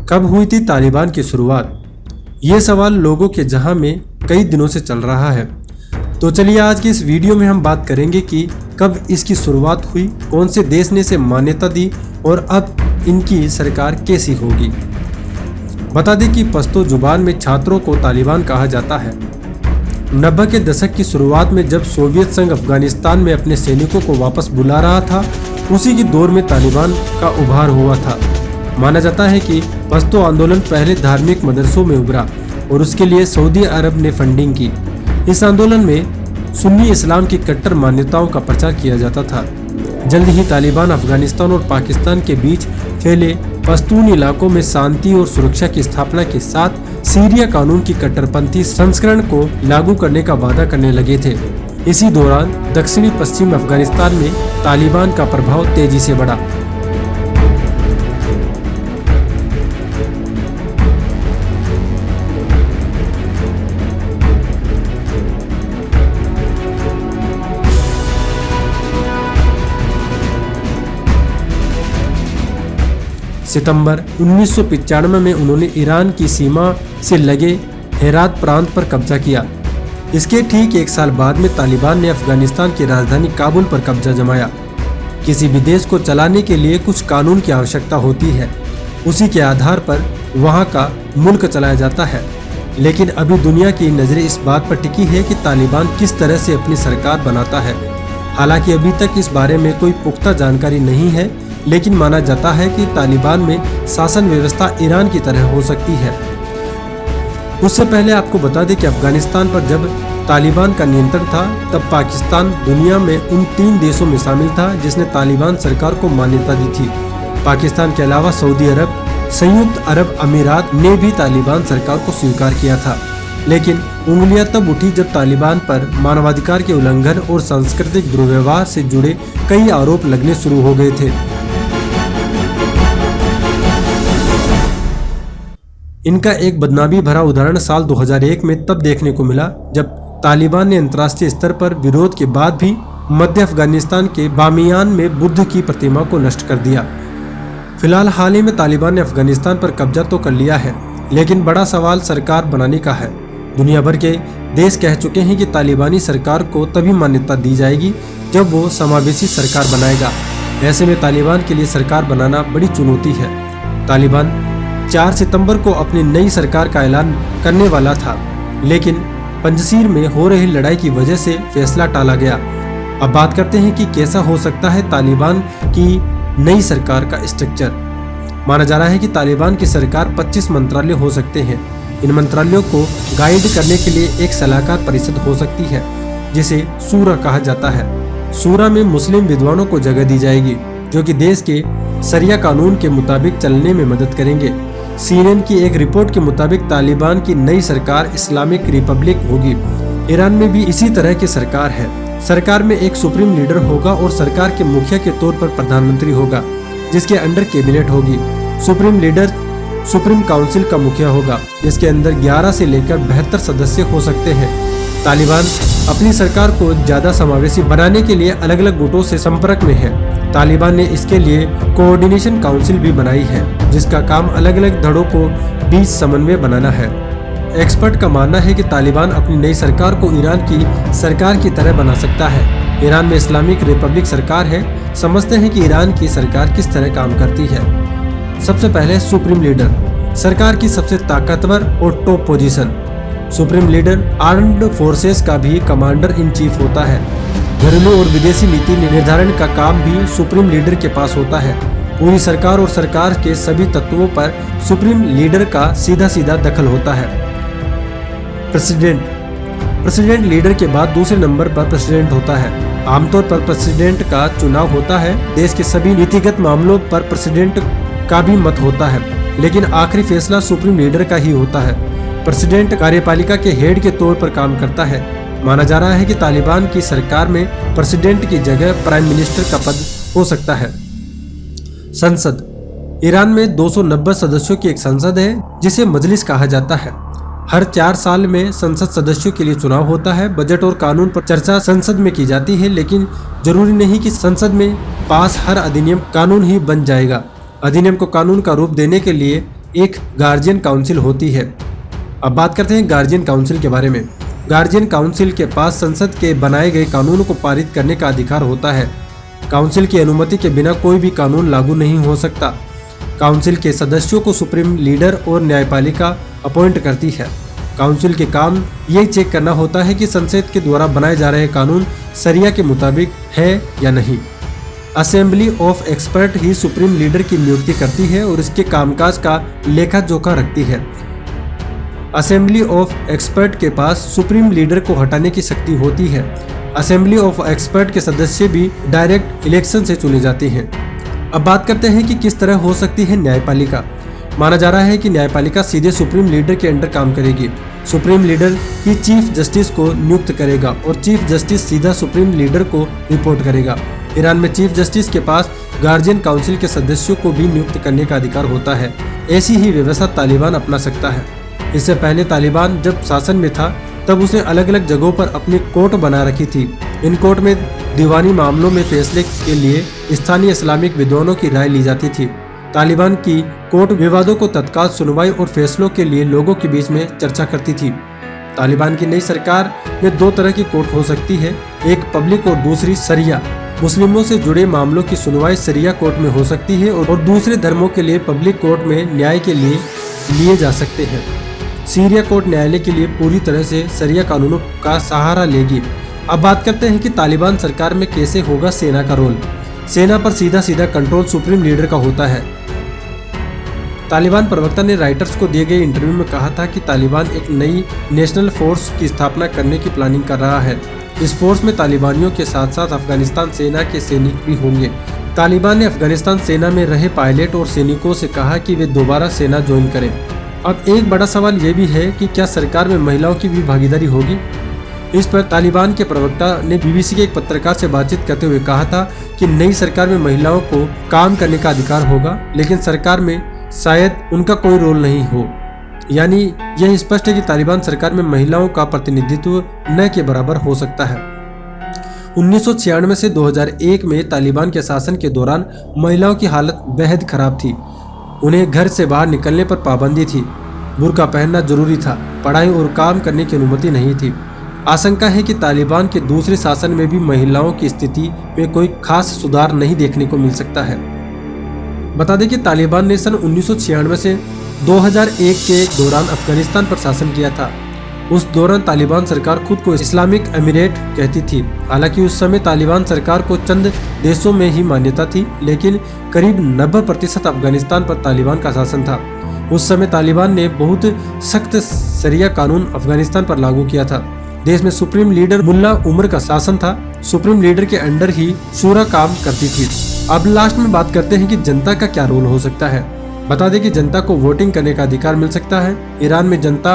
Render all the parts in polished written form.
कब हुई थी तालिबान की शुरुआत? ये सवाल लोगों के जहां में कई दिनों से चल रहा है। तो चलिए आज की इस वीडियो में हम बात करेंगे कि कब इसकी शुरुआत हुई, कौन से देश ने इसे मान्यता दी और अब इनकी सरकार कैसी होगी। बता दें कि पश्तो जुबान में छात्रों को तालिबान कहा जाता है। 90 के दशक की शुरुआत में जब सोवियत संघ अफगानिस्तान में अपने सैनिकों को वापस बुला रहा था, उसी के दौर में तालिबान का उभार हुआ था। माना जाता है कि पश्तो आंदोलन पहले धार्मिक मदरसों में उभरा और उसके लिए सऊदी अरब ने फंडिंग की। इस आंदोलन में सुन्नी इस्लाम की कट्टर मान्यताओं का प्रचार किया जाता था। जल्द ही तालिबान अफगानिस्तान और पाकिस्तान के बीच फैले पश्तून इलाकों में शांति और सुरक्षा की स्थापना के साथ सीरिया कानून की कट्टरपंथी संस्करण को लागू करने का वादा करने लगे थे। इसी दौरान दक्षिणी पश्चिम अफगानिस्तान में तालिबान का प्रभाव तेजी से बढ़ा। सितंबर 1995 में उन्होंने ईरान की सीमा से लगे हेरात प्रांत पर कब्जा किया। इसके ठीक एक साल बाद में तालिबान ने अफगानिस्तान की राजधानी काबुल पर कब्जा जमाया। किसी भी देश को चलाने के लिए कुछ कानून की आवश्यकता होती है, उसी के आधार पर वहां का मुल्क चलाया जाता है। लेकिन अभी दुनिया की नज़रें इस बात पर टिकी है कि तालिबान किस तरह से अपनी सरकार बनाता है। हालांकि अभी तक इस बारे में कोई पुख्ता जानकारी नहीं है, लेकिन माना जाता है कि तालिबान में शासन व्यवस्था ईरान की तरह हो सकती है। उससे पहले आपको बता दें कि अफगानिस्तान पर जब तालिबान का नियंत्रण था, तब पाकिस्तान दुनिया में उन 3 देशों में शामिल था जिसने तालिबान सरकार को मान्यता दी थी। पाकिस्तान के अलावा सऊदी अरब, संयुक्त अरब अमीरात ने भी तालिबान सरकार को स्वीकार किया था। लेकिन उंगलियां तब उठी जब तालिबान पर मानवाधिकार के उल्लंघन और सांस्कृतिक दुर्व्यवहार से जुड़े कई आरोप लगने शुरू हो गए थे। इनका एक बदनामी भरा उदाहरण साल 2001 में तब देखने को मिला जब तालिबान ने अंतर्राष्ट्रीय स्तर पर विरोध के बाद भी मध्य अफगानिस्तान के बामियान में बुद्ध की प्रतिमा को नष्ट कर दिया। फिलहाल हाल ही में तालिबान ने अफगानिस्तान पर कब्जा तो कर लिया है, लेकिन बड़ा सवाल सरकार बनाने का है। दुनिया भर के देश कह चुके हैं कि तालिबानी सरकार को तभी मान्यता दी जाएगी जब वो समावेशी सरकार बनाएगा। ऐसे में तालिबान के लिए सरकार बनाना बड़ी चुनौती है। तालिबान 4 सितंबर को अपनी नई सरकार का ऐलान करने वाला था, लेकिन पंजशीर में हो रही लड़ाई की वजह से फैसला टाला गया। अब बात करते हैं कि कैसा हो सकता है तालिबान की नई सरकार का स्ट्रक्चर। माना जा रहा है कि तालिबान की सरकार 25 मंत्रालय हो सकते हैं। इन मंत्रालयों को गाइड करने के लिए एक सलाहकार परिषद हो सकती है, जिसे सूरा कहा जाता है। सूरा में मुस्लिम विद्वानों को जगह दी जाएगी, जो कि देश के शरिया कानून के मुताबिक चलने में मदद करेंगे। CNN की एक रिपोर्ट के मुताबिक तालिबान की नई सरकार इस्लामिक रिपब्लिक होगी। ईरान में भी इसी तरह की सरकार है। सरकार में एक सुप्रीम लीडर होगा और सरकार के मुखिया के तौर पर प्रधानमंत्री होगा, जिसके अंडर कैबिनेट होगी। सुप्रीम लीडर सुप्रीम काउंसिल का मुखिया होगा, जिसके अंदर 11 से लेकर 72 सदस्य हो सकते हैं। तालिबान अपनी सरकार को ज्यादा समावेशी बनाने के लिए अलग अलग गुटों से संपर्क में है। तालिबान ने इसके लिए कोऑर्डिनेशन काउंसिल भी बनाई है, जिसका काम अलग अलग धड़ों को बीच समन्वय बनाना है। एक्सपर्ट का मानना है कि तालिबान अपनी नई सरकार को ईरान की सरकार की तरह बना सकता है। ईरान में इस्लामिक रिपब्लिक सरकार है। समझते हैं कि ईरान की सरकार किस तरह काम करती है। सबसे पहले सुप्रीम लीडर, सरकार की सबसे ताकतवर और top position. Supreme leader armed forces का भी कमांडर इन चीफ होता है। घरेलू और विदेशी नीति निर्धारण का काम भी सुप्रीम लीडर के पास होता है। पूरी सरकार और सरकार के सभी तत्वों पर सुप्रीम लीडर का सीधा सीधा दखल होता है। प्रेसिडेंट लीडर के बाद दूसरे नंबर पर प्रेसिडेंट होता है। आमतौर पर प्रेसिडेंट का चुनाव होता है। देश के सभी नीतिगत मामलों पर प्रेसिडेंट का भी मत होता है, लेकिन आखिरी फैसला सुप्रीम लीडर का ही होता है। प्रेसिडेंट कार्यपालिका के हेड के तौर पर काम करता है। माना जा रहा है कि तालिबान की सरकार में प्रेसिडेंट की जगह प्राइम मिनिस्टर का पद हो सकता है। संसद, ईरान में 290 सदस्यों की एक संसद है, जिसे मजलिस कहा जाता है। हर 4 साल में संसद सदस्यों के लिए चुनाव होता है। बजट और कानून पर चर्चा संसद में की जाती है, लेकिन जरूरी नहीं कि संसद में पास हर अधिनियम कानून ही बन जाएगा। अधिनियम को कानून का रूप देने के लिए एक गार्जियन काउंसिल होती है। अब बात करते हैं गार्जियन काउंसिल के बारे में। गार्जियन काउंसिल के पास संसद के बनाए गए कानून को पारित करने का अधिकार होता है। काउंसिल की अनुमति के बिना कोई भी कानून लागू नहीं हो सकता। काउंसिल के सदस्यों को सुप्रीम लीडर और न्यायपालिका अपॉइंट करती है। काउंसिल के काम ये चेक करना होता है कि संसद के द्वारा बनाए जा रहे कानून शरिया के मुताबिक है या नहीं। Assembly of expert he supreme leader की नियुक्ति करती है और इसके कामकाज का लेखा जोखा रखती है। असेंबली ऑफ एक्सपर्ट के पास सुप्रीम लीडर को हटाने की शक्ति होती है। असेंबली ऑफ एक्सपर्ट के सदस्य भी डायरेक्ट इलेक्शन से चुने जाते हैं। अब बात करते हैं कि किस तरह हो सकती है न्यायपालिका। माना जा रहा है कि न्यायपालिका सीधे सुप्रीम लीडर के अंडर काम करेगी। सुप्रीम लीडर ही चीफ जस्टिस को नियुक्त करेगा और चीफ जस्टिस सीधा सुप्रीम लीडर को रिपोर्ट करेगा। ईरान में चीफ जस्टिस के पास गार्जियन काउंसिल के सदस्यों को भी नियुक्त करने का अधिकार होता है। ऐसी ही व्यवस्था तालिबान अपना सकता है। इससे पहले तालिबान जब शासन में था तब उसने अलग अलग जगहों पर अपनी कोर्ट बना रखी थी। इन कोर्ट में दीवानी मामलों में फैसले के लिए स्थानीय इस्लामिक विद्वानों की राय ली जाती थी। तालिबान की कोर्ट विवादों को तत्काल सुनवाई और फैसलों के लिए लोगों के बीच में चर्चा करती थी। तालिबान की नई सरकार में दो तरह की कोर्ट हो सकती है, एक पब्लिक और दूसरी शरिया। मुस्लिमों से जुड़े मामलों की सुनवाई शरिया कोर्ट में हो सकती है और दूसरे धर्मों के लिए पब्लिक कोर्ट में न्याय के लिए लिए जा सकते हैं। शरिया कोर्ट न्यायालय के लिए पूरी तरह से शरिया कानूनों का सहारा लेगी। अब बात करते हैं कि तालिबान सरकार में कैसे होगा सेना का रोल। सेना पर सीधा सीधा कंट्रोल सुप्रीम लीडर का होता है। तालिबान प्रवक्ता ने राइटर्स को दिए गए इंटरव्यू में कहा था कि तालिबान एक नई नेशनल फोर्स की स्थापना करने की प्लानिंग कर रहा है। इस फोर्स में तालिबानियों के साथ साथ अफगानिस्तान सेना के सैनिक भी होंगे। तालिबान ने अफगानिस्तान सेना में रहे पायलट और सैनिकों से कहा कि वे दोबारा सेना ज्वाइन करें। अब एक बड़ा सवाल ये भी है कि क्या सरकार में महिलाओं की भी भागीदारी होगी। इस पर तालिबान के प्रवक्ता ने बीबीसी के एक पत्रकार से बातचीत करते हुए कहा था कि नई सरकार में महिलाओं को काम करने का अधिकार होगा, लेकिन सरकार में शायद उनका कोई रोल नहीं हो। यानी यह स्पष्ट है कि तालिबान सरकार में महिलाओं का प्रतिनिधित्व न के बराबर हो सकता है। 1996 से 2001 में तालिबान के शासन के दौरान महिलाओं की हालत बेहद खराब थी। उन्हें घर से बाहर निकलने पर पाबंदी थी, बुर्का पहनना जरूरी था, पढ़ाई और काम करने की अनुमति नहीं थी। आशंका है कि तालिबान के दूसरे शासन में भी महिलाओं की स्थिति में कोई खास सुधार नहीं देखने को मिल सकता है। बता दें कि तालिबान ने सन 1996 से 2001 के दौरान अफगानिस्तान पर शासन किया था। उस दौरान तालिबान सरकार खुद को इस्लामिक एमिरेट कहती थी। हालांकि उस समय तालिबान सरकार को चंद देशों में ही मान्यता थी, लेकिन करीब 90% अफगानिस्तान पर तालिबान का शासन था। उस समय तालिबान ने बहुत सख्त शरिया कानून अफगानिस्तान पर लागू किया था। देश में सुप्रीम लीडर मुल्ला उमर का शासन था। सुप्रीम लीडर के अंडर ही शूरा काम करती थी। अब लास्ट में बात करते हैं कि जनता का क्या रोल हो सकता है। बता दें कि जनता को वोटिंग करने का अधिकार मिल सकता है। ईरान में जनता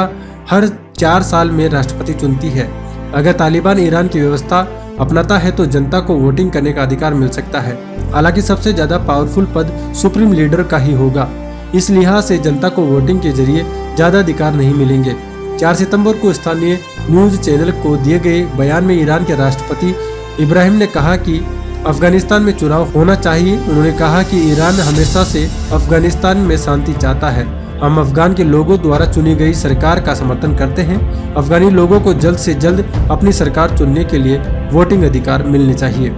हर 4 साल में राष्ट्रपति चुनती है। अगर तालिबान ईरान की व्यवस्था अपनाता है तो जनता को वोटिंग करने का अधिकार मिल सकता है। हालांकि सबसे ज्यादा पावरफुल पद सुप्रीम लीडर का ही होगा। इस लिहाज से जनता को वोटिंग के जरिए ज्यादा अधिकार नहीं मिलेंगे। 4 सितंबर को स्थानीय न्यूज चैनल को दिए गए बयान में ईरान के राष्ट्रपति इब्राहिम ने कहा कि अफगानिस्तान में चुनाव होना चाहिए। उन्होंने कहा कि ईरान हमेशा से अफगानिस्तान में शांति चाहता है। हम अफगान के लोगों द्वारा चुनी गई सरकार का समर्थन करते हैं। अफगानी लोगों को जल्द से जल्द अपनी सरकार चुनने के लिए वोटिंग अधिकार मिलने चाहिए।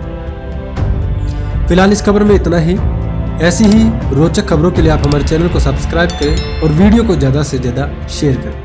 फिलहाल इस खबर में इतना ही। ऐसी ही रोचक खबरों के लिए आप हमारे चैनल को सब्सक्राइब करें और वीडियो को ज़्यादा से ज़्यादा शेयर करें।